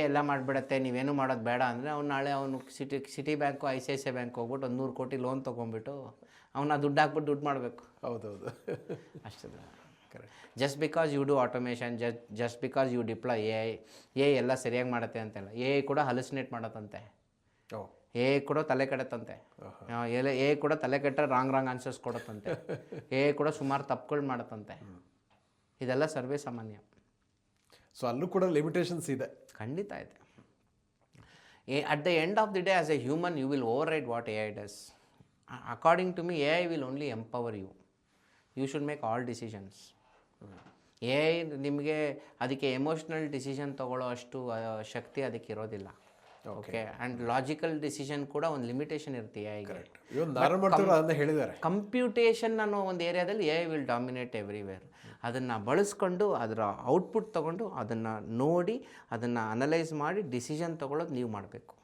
ಎಲ್ಲ ಮಾಡಿಬಿಡತ್ತೆ, ನೀವೇನು ಮಾಡೋದು ಬೇಡ ಅಂದರೆ ಅವ್ನು ನಾಳೆ ಅವನು ಸಿಟಿ ಬ್ಯಾಂಕು ICICI ಬ್ಯಾಂಕ್ ಹೋಗ್ಬಿಟ್ಟು ಒಂದು 100 ಕೋಟಿ ಲೋನ್ ತೊಗೊಂಡ್ಬಿಟ್ಟು ಅವನ್ನ ದುಡ್ಡು ಹಾಕ್ಬಿಟ್ಟು ದುಡ್ಡು ಮಾಡಬೇಕು. ಹೌದೌದು, ಅಷ್ಟೇ. Just because you do automation, just because you deploy ಎಲ್ಲ ಸರಿಯಾಗಿ ಮಾಡುತ್ತೆ ಅಂತೆಲ್ಲ. ಕೂಡ ಹಲಸಿನೇಟ್ ಮಾಡತ್ತಂತೆ, ಕೂಡ ತಲೆ ಕೆಡತ್ತಂತೆ, ಕೂಡ ತಲೆ ಕೆಟ್ಟ ರಾಂಗ್ ಆನ್ಸರ್ಸ್ ಕೊಡತ್ತಂತೆ, ಕೂಡ ಸುಮಾರು ತಪ್ಪುಗಳು ಮಾಡತ್ತಂತೆ. ಇದೆಲ್ಲ ಸರ್ವೇ ಸಾಮಾನ್ಯ. ಸೊ ಅಲ್ಲೂ ಕೂಡ ಲಿಮಿಟೇಷನ್ಸ್ ಇದೆ, ಖಂಡಿತ ಇದೆ. At the end of the day as a human you will override what AI does. According to me AI will only empower you. You should make all decisions. AI ನಿಮಗೆ ಅದಕ್ಕೆ emotional decision ತೊಗೊಳ್ಳೋ ಅಷ್ಟು ಶಕ್ತಿ ಅದಕ್ಕೆ ಇರೋದಿಲ್ಲ. Okay, and logical decision ಕೂಡ ಒಂದು limitation ಇರುತ್ತೆ AIಗೆ. ಹೇಳಿದ್ದಾರೆ ಕಂಪ್ಯೂಟೇಷನ್ ಅನ್ನೋ ಒಂದು ಏರಿಯಾದಲ್ಲಿ AI ವಿಲ್ ಡಾಮಿನೇಟ್ ಎವ್ರಿವೇರ್. ಅದನ್ನು ಬಳಸ್ಕೊಂಡು ಅದರ ಔಟ್ಪುಟ್ ತೊಗೊಂಡು ಅದನ್ನು ನೋಡಿ ಅದನ್ನು ಅನಲೈಸ್ ಮಾಡಿ ಡಿಸಿಷನ್ ತೊಗೊಳ್ಳೋದು ನೀವು ಮಾಡಬೇಕು.